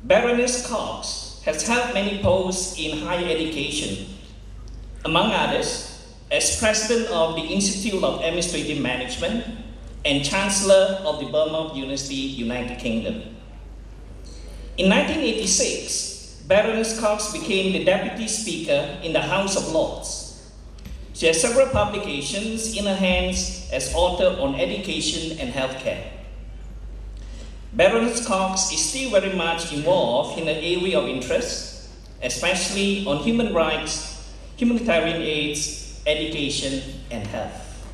Baroness Cox has held many posts in higher education, among others, as President of the Institute of Administrative Management and Chancellor of the Bournemouth University, United Kingdom. In 1986, Baroness Cox became the Deputy Speaker in the House of Lords. She has several publications in her hands as author on education and healthcare. Baroness Cox is still very much involved in the area of interest, especially on human rights, humanitarian aid, education, and health.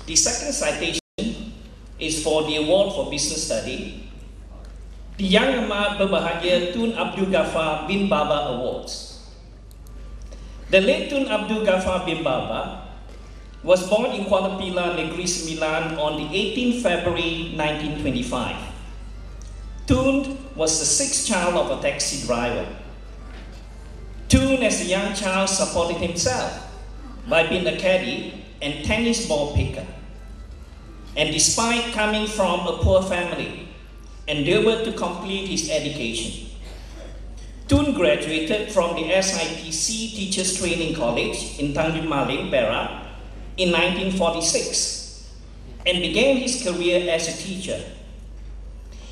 The second citation is for the Award for Business Study, the Yang Amat Berbahagia Tun Abdul Ghaffar bin Baba Awards. The late Tun Abdul Ghaffar bin Baba was born in Kuala Pilar, Negeri Sembilan on the 18th February 1925. Tun was the sixth child of a taxi driver. Tun, as a young child, supported himself by being a caddy and tennis ball picker. And despite coming from a poor family, endeavored to complete his education. Tun graduated from the SITC Teachers Training College in Tanjung Maling, Perak, in 1946 and began his career as a teacher.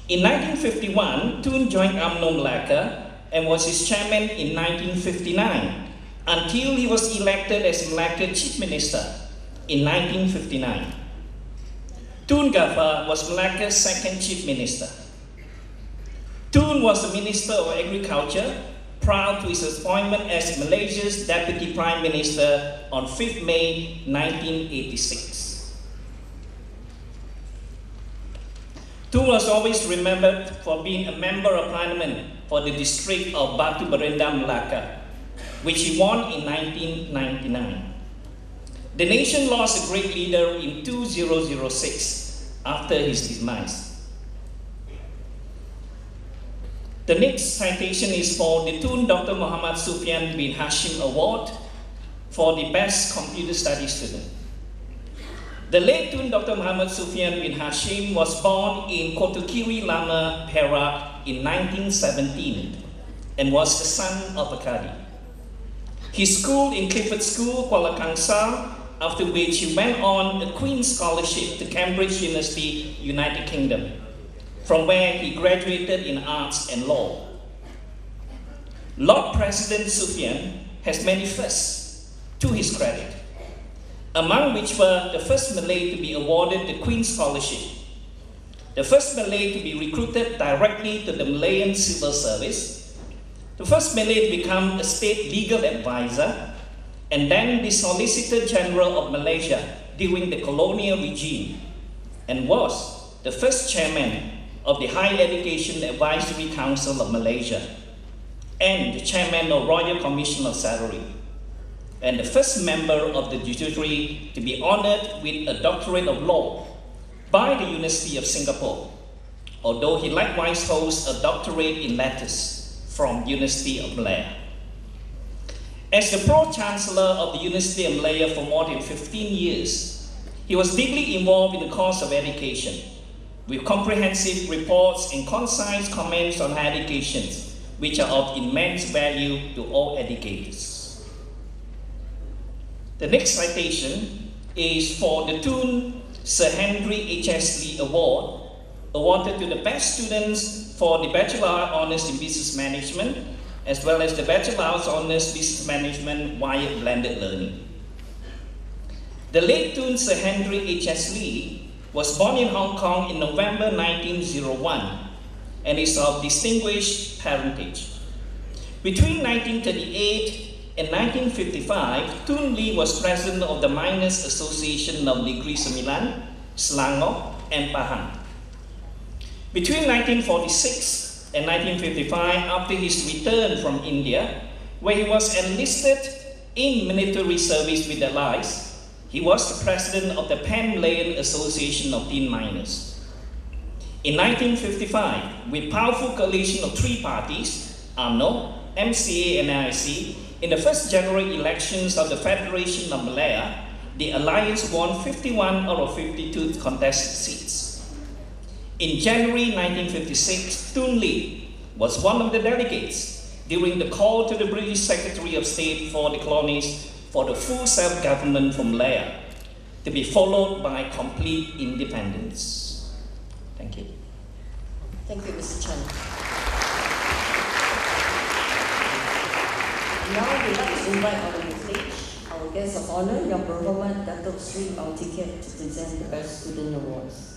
In 1951, Tun joined UMNO Malacca and was its chairman in 1959 until he was elected as Malacca Chief Minister in 1959. Tun Ghaffar was Malacca's second Chief Minister. Tun was the Minister of Agriculture prior to his appointment as Malaysia's Deputy Prime Minister on 5th May 1986. Tun was always remembered for being a Member of Parliament for the district of Batu Berendam, Malacca, which he won in 1999. The nation lost a great leader in 2006 after his demise. The next citation is for the Tun Dr. Muhammad Sufyan bin Hashim Award for the Best Computer Studies Student. The late Tun Dr. Muhammad Sufyan bin Hashim was born in Kotokiri Lama, Perak in 1917 and was the son of a Qadi. He schooled in Clifford School, Kuala Kangsar, after which he went on a Queen's Scholarship to Cambridge University, United Kingdom, from where he graduated in arts and law. Lord President Sufyan has many firsts to his credit, among which were the first Malay to be awarded the Queen's Scholarship, the first Malay to be recruited directly to the Malayan Civil Service, the first Malay to become a state legal advisor, and then the Solicitor General of Malaysia during the colonial regime, and was the first chairman of the Higher Education Advisory Council of Malaysia, and the chairman of Royal Commission of Salary, and the first member of the judiciary to be honored with a doctorate of law by the University of Singapore, although he likewise holds a doctorate in letters from University of Malaya. As the Pro-Chancellor of the University of Malaya for more than 15 years, he was deeply involved in the cause of education, with comprehensive reports and concise comments on higher education, which are of immense value to all educators. The next citation is for the Tun Sir Henry H.S. Lee Award, awarded to the best students for the Bachelor of Honours in Business Management, as well as the Bachelor of Honours Business Management via blended learning. The late Tun Sir Henry H.S. Lee was born in Hong Kong in November 1901 and is of distinguished parentage. Between 1938 and 1955, Tun Lee was president of the Miners Association of Negeri Sembilan, Selangor, and Pahang. Between 1946 and 1955, after his return from India, where he was enlisted in military service with the Allies, he was the president of the Pan-Malayan Association of Tin Miners. In 1955, with powerful coalition of three parties, UMNO, MCA, and NIC, in the first general elections of the Federation of Malaya, the alliance won 51 out of 52 contested seats. In January 1956, Tun Lee was one of the delegates during the call to the British Secretary of State for the Colonies for the full self-government from Malaya, to be followed by complete independence. Thank you. Thank you, Mr. Chen. Now we'd like to invite on the stage our guest of honor, Yang Berhormat Datuk Sri Tiket, to present the Best Student Awards.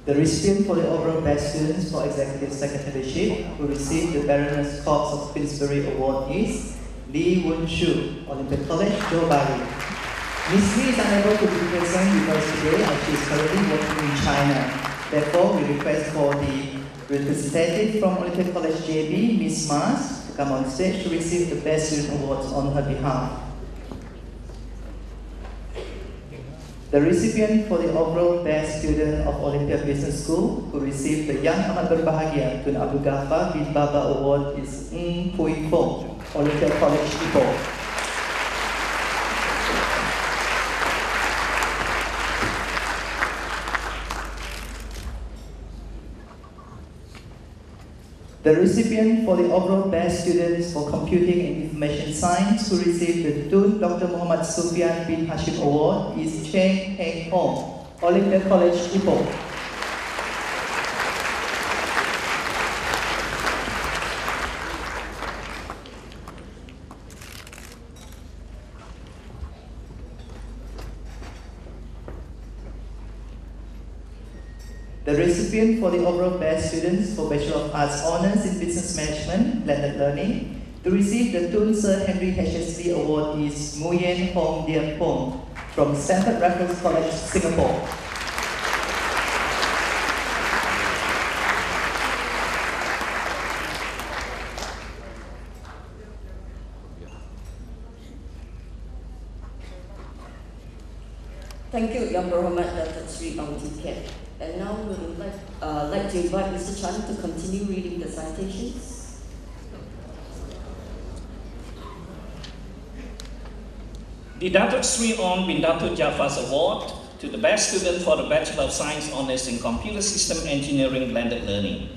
The recipient for the overall Best Students for Executive Secretaryship who received the Baroness Cox of Queensberry Award is Lee Woon Shu, Olympia College, Johor Bahru. Ms. Lee is unable to be present with us today as she is currently working in China. Therefore, we request for the representative from Olympia College JB, Ms. Mars, to come on stage to receive the Best Student Awards on her behalf. The recipient for the overall Best Student of Olympia Business School who received the Yang Amat Berbahagia Tun Abu Ghaffar bin Baba Award is Ng Pui Fong, Olympia College, Ipoh. The recipient for the overall Best Students for Computing and Information Science who received the Tun Dr. Muhammad Sufyan bin Hashim Award is Cheng Heng Hong, Olympia College, Ipoh. The recipient for the overall Best Students for Bachelor of Arts Honours in Business Management, Blended Learning, to receive the Tun Sir Henry HSC Award is Nguyen Hong Dien Pong from Stanford Raffles College, Singapore. Thank you, Yang Berhormat Datuk Sri Tiket. And now we would like to invite Mr. Chan to continue reading the citations. The Datuk Sri On bin Datuk Jafar's Award to the Best Student for the Bachelor of Science Honours in Computer System Engineering Blended Learning.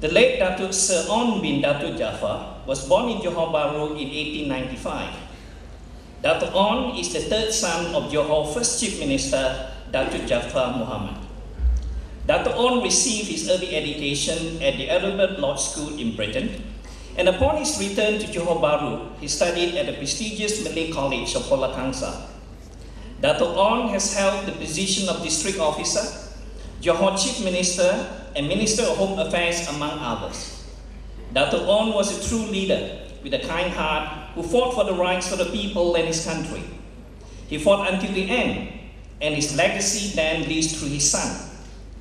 The late Datuk Sir On bin Datuk Jafar was born in Johor Bahru in 1895. Datuk On is the third son of Johor First Chief Minister Datuk Jafar Muhammad. Datuk On received his early education at the Edinburgh Law School in Britain, and upon his return to Johor Bahru, he studied at the prestigious Malay College of Polakangsa. Datuk On has held the position of District Officer, Johor Chief Minister, and Minister of Home Affairs, among others. Datuk On was a true leader with a kind heart who fought for the rights of the people and his country. He fought until the end, and his legacy then leads through his son,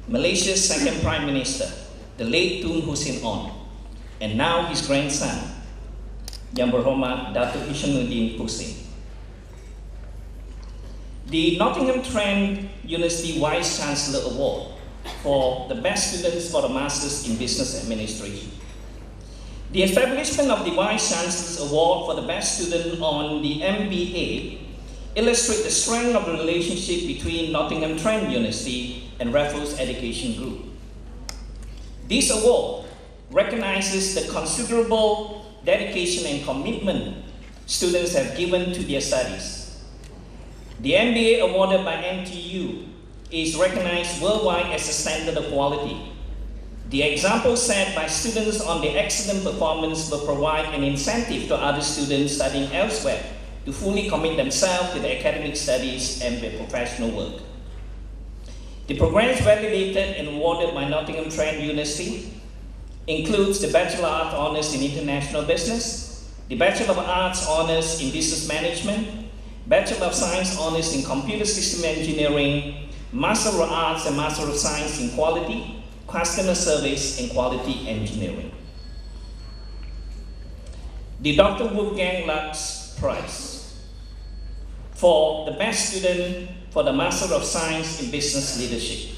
Malaysia's second Prime Minister, the late Tun Hussein On, and now his grandson, Yang Berhormat Datuk Hishamuddin Hussein. The Nottingham Trent University Vice Chancellor Award for the Best Students for the Masters in Business Administration. The establishment of the Vice Chancellor's Award for the Best Student on the MBA illustrates the strength of the relationship between Nottingham Trent University and Raffles Education Group. This award recognizes the considerable dedication and commitment students have given to their studies. The MBA awarded by NTU is recognized worldwide as a standard of quality. The example set by students on their excellent performance will provide an incentive to other students studying elsewhere to fully commit themselves to their academic studies and their professional work. The programs validated and awarded by Nottingham Trent University includes the Bachelor of Arts Honours in International Business, the Bachelor of Arts Honours in Business Management, Bachelor of Science Honours in Computer System Engineering, Master of Arts and Master of Science in Quality, Customer Service and Quality Engineering. The Dr. Wolfgang Lux Prize for the Best Student for the Master of Science in Business Leadership.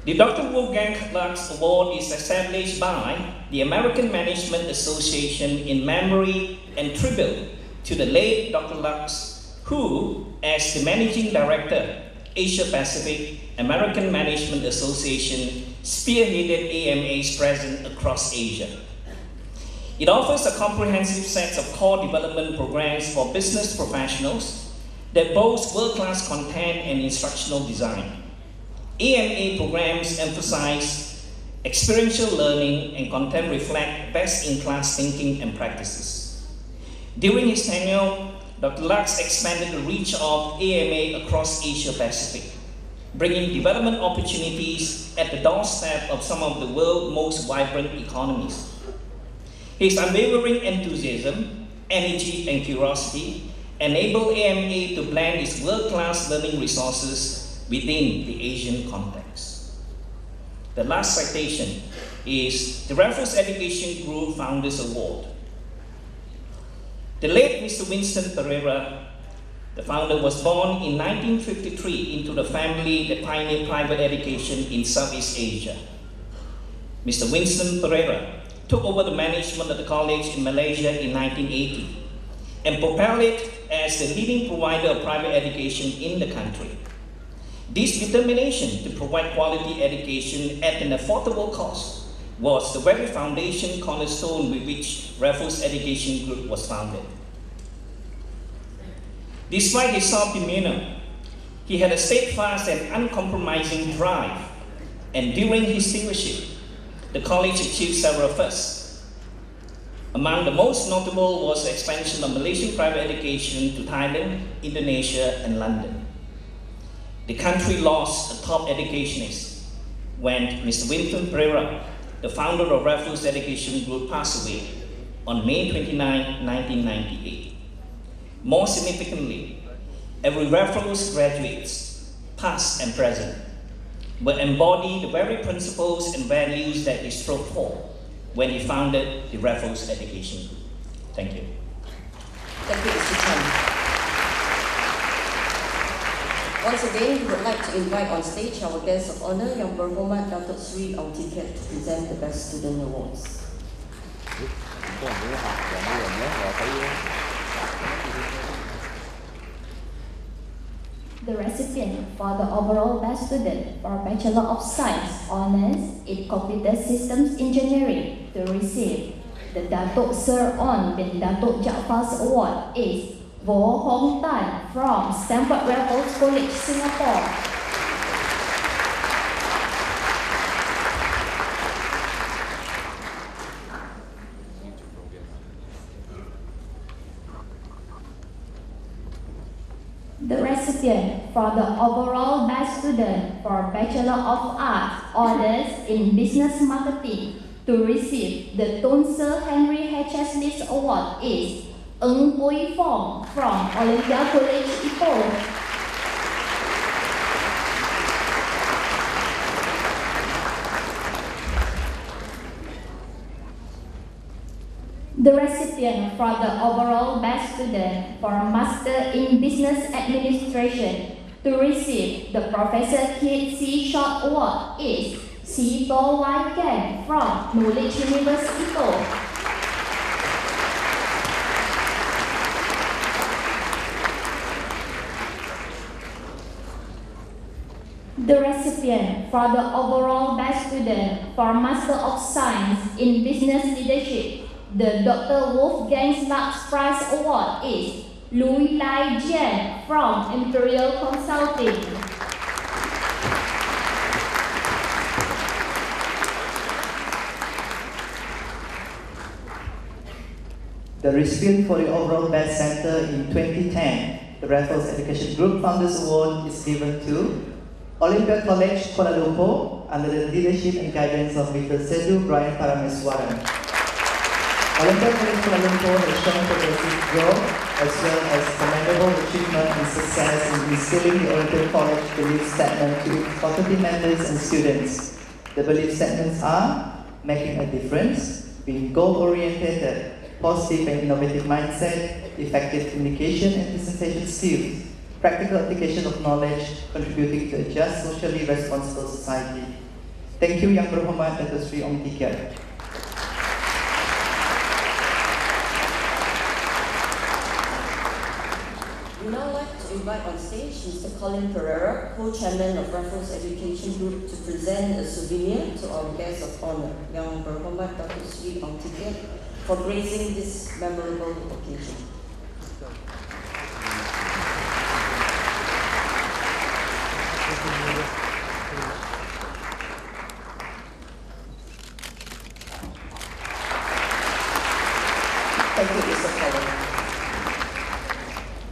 The Dr. Wolfgang Lux Award is established by the American Management Association in memory and tribute to the late Dr. Lux, who, as the Managing Director, Asia Pacific American Management Association, spearheaded AMA's presence across Asia. It offers a comprehensive set of core development programs for business professionals that boast world-class content and instructional design. AMA programs emphasize experiential learning and content reflect best-in-class thinking and practices. During his tenure, Dr. Lux expanded the reach of AMA across Asia Pacific, bringing development opportunities at the doorstep of some of the world's most vibrant economies. His unwavering enthusiasm, energy, and curiosity enabled AMA to blend its world-class learning resources within the Asian context. The last citation is the Raffles Education Group Founders Award. The late Mr. Winston Pereira, the founder, was born in 1953 into the family that pioneered private education in Southeast Asia. Mr. Winston Pereira took over the management of the college in Malaysia in 1980 and propelled it as the leading provider of private education in the country. This determination to provide quality education at an affordable cost was the very foundation cornerstone with which Raffles Education Group was founded. Despite his soft demeanor, he had a steadfast and uncompromising drive, and during his stewardship, the college achieved several firsts. Among the most notable was the expansion of Malaysian private education to Thailand, Indonesia, and London. The country lost a top educationist when Mr. Winston Pereira, the founder of Raffles Education Group, passed away on May 29, 1998. More significantly, every Raffles graduates, past and present, will embody the very principles and values that he strove for when he founded the Raffles Education Group. Thank you. Thank you, Mr. Chen. Once again, we would like to invite on stage our guest of honor, Yang Berhormat Datuk Sri Ong Tiket, to present the Best Student Awards. The recipient for the overall Best Student for Bachelor of Science Honours in Computer Systems Engineering to receive the Datuk Sir On bin Datuk Jafar's Award is Vo Hong Tan from Stanford Raffles College, Singapore. The recipient for the overall Best Student for Bachelor of Arts Honours in Business Marketing to receive the Tonsor Henry H.S. List Award is Ng Pui Fong from Olympia College, Ipoh. The recipient for the overall Best Student for Master in Business Administration to receive the Professor Kit C. Short Award is Si To Wai Ken from Knowledge University, Ipoh. The recipient for the overall Best Student for Master of Science in Business Leadership, the Dr. Wolfgang Lux Prize Award is Lui Lai Jian from Imperial Consulting. The recipient for the overall Best Center in 2010, the Raffles Education Group Founders Award, is given to Olympia College, Kuala Lumpur, under the leadership and guidance of Mr. Sedu Brian Parameswaran. Olympia College, Kuala Lumpur has shown progressive growth as well as commendable achievement and success in instilling the Olympia College belief statement to its faculty members and students. The belief statements are making a difference, being goal-oriented, positive and innovative mindset, effective communication and presentation skills, practical application of knowledge, contributing to a just, socially responsible society. Thank you, Yang Berhormat Datuk Sri Ong Tiket. We now like to invite on stage Mr. Colin Pereira, co-chairman of Raffles Education Group, to present a souvenir to our guest of honor, Yang Berhormat Datuk Sri Ong Tiket, for gracing this memorable occasion. Thank you, Mr. Colin.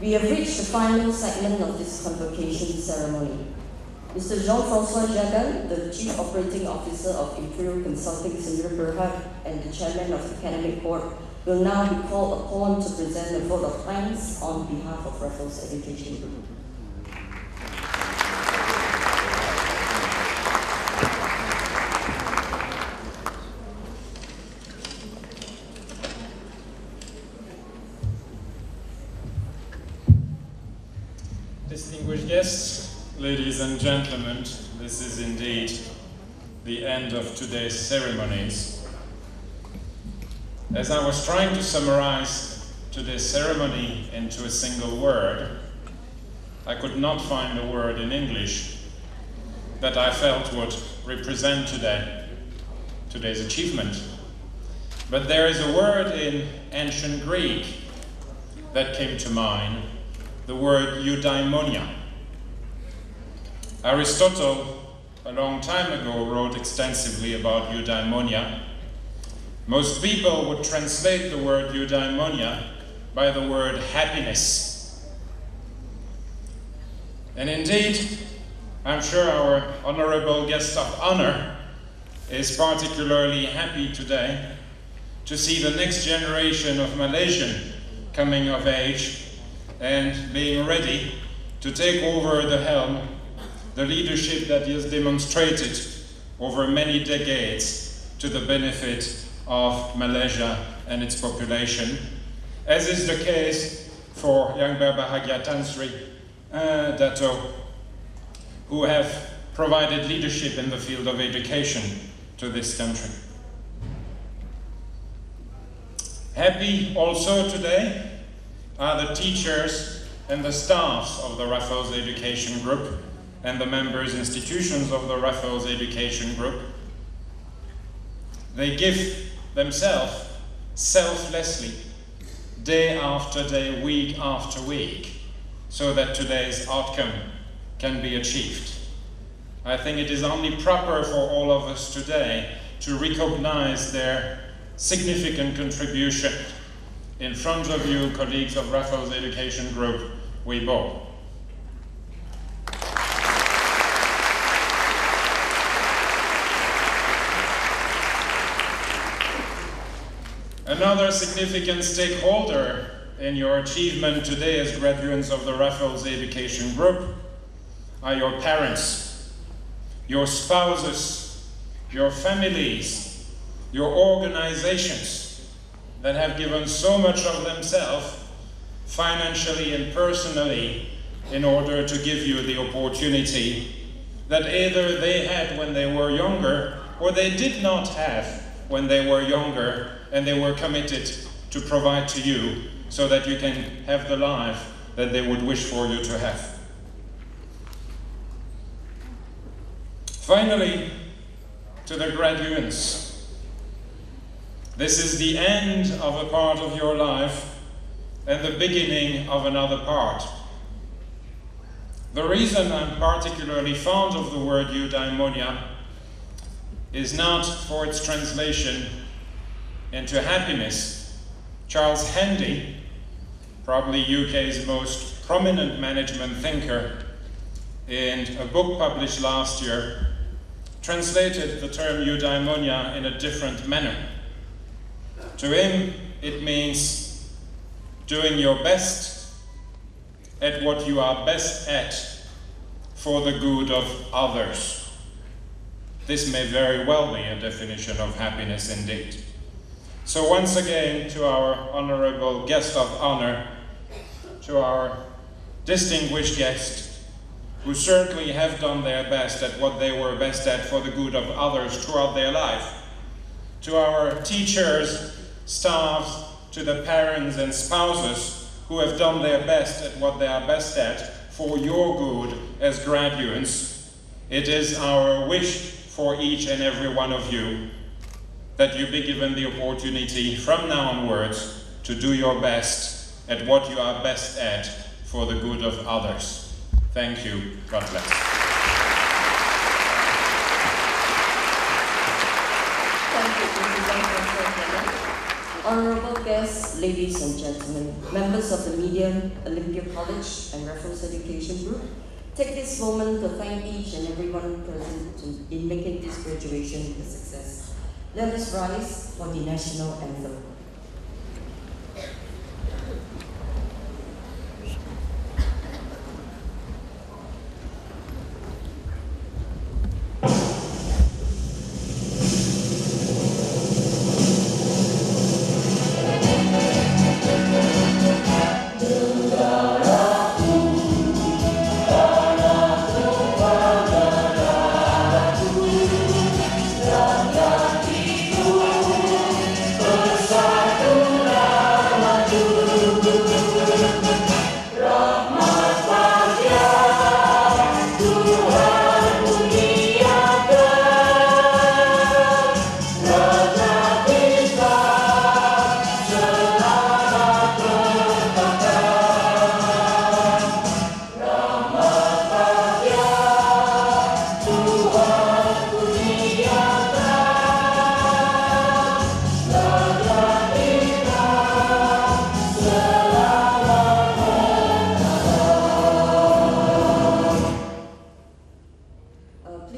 We have reached the final segment of this convocation ceremony. Mr. Jean-François Jagan, the Chief Operating Officer of Imperial Consulting Sdn Bhd and the Chairman of the Academic Board, will now be called upon to present a vote of thanks on behalf of Raffles Education Group. Distinguished guests, ladies and gentlemen, this is indeed the end of today's ceremonies. As I was trying to summarize today's ceremony into a single word, I could not find a word in English that I felt would represent today's achievement. But there is a word in ancient Greek that came to mind, the word eudaimonia. Aristotle, a long time ago, wrote extensively about eudaimonia. Most people would translate the word eudaimonia by the word happiness. And indeed, I'm sure our honorable guest of honor is particularly happy today to see the next generation of Malaysian coming of age and being ready to take over the helm, the leadership that he has demonstrated over many decades to the benefit of Malaysia and its population, as is the case for Yang Berbahagia Tan Sri Dato, who have provided leadership in the field of education to this country. Happy also today are the teachers and the staffs of the Raffles Education Group and the members' institutions of the Raffles Education Group. They give themselves selflessly, day after day, week after week, so that today's outcome can be achieved. I think it is only proper for all of us today to recognize their significant contribution in front of you, colleagues of Raffles Education Group, Weibo. Another significant stakeholder in your achievement today as graduates of the Raffles Education Group are your parents, your spouses, your families, your organizations that have given so much of themselves, financially and personally, in order to give you the opportunity that either they had when they were younger or they did not have when they were younger, and they were committed to provide to you so that you can have the life that they would wish for you to have. Finally, to the graduates, this is the end of a part of your life and the beginning of another part. The reason I'm particularly fond of the word eudaimonia is not for its translation into happiness. Charles Handy, probably UK's most prominent management thinker, in a book published last year, translated the term eudaimonia in a different manner. To him, it means doing your best at what you are best at for the good of others. This may very well be a definition of happiness indeed. So once again, to our honorable guest of honor, to our distinguished guests, who certainly have done their best at what they were best at for the good of others throughout their life, to our teachers, staffs, to the parents and spouses who have done their best at what they are best at for your good as graduates. It is our wish for each and every one of you that you be given the opportunity from now onwards to do your best at what you are best at for the good of others. Thank you. God bless. Thank you, President. Honorable guests, ladies and gentlemen, members of the media, Olympia College and Reference Education Group, take this moment to thank each and everyone present in making this graduation a success. Let us rise for the national anthem.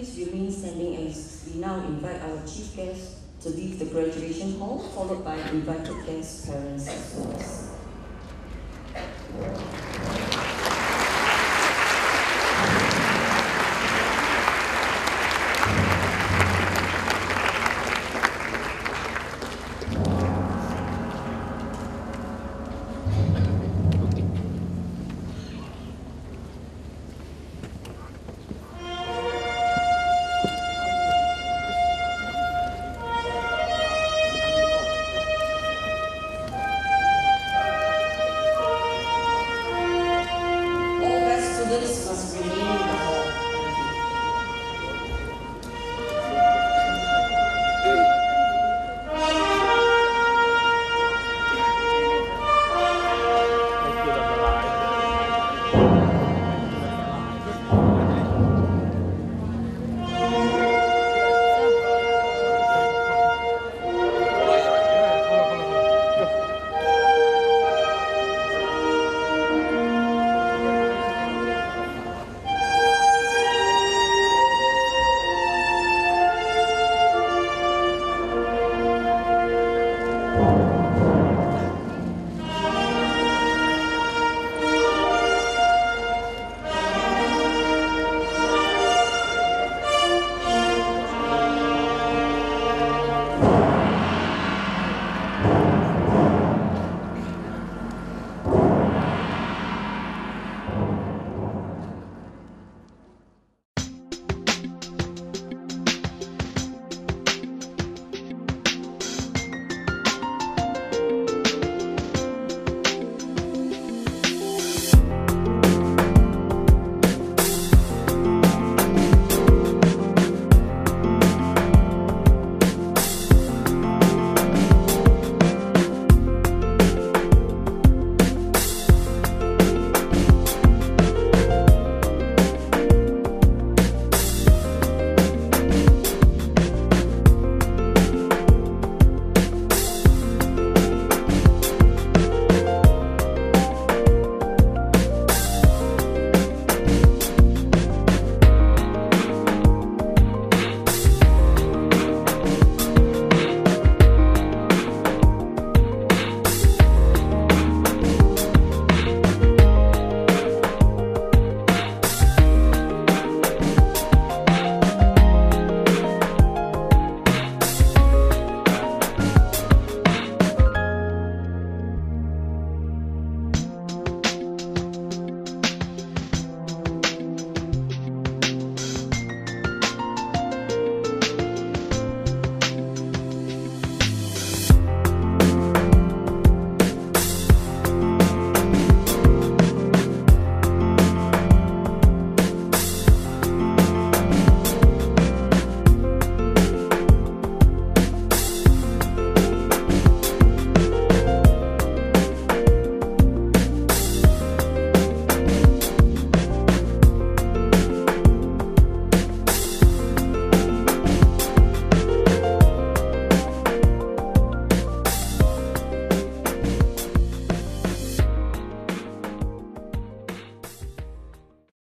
Please remain standing as we now invite our chief guest to leave the graduation hall, followed by invited guests, parents, and students.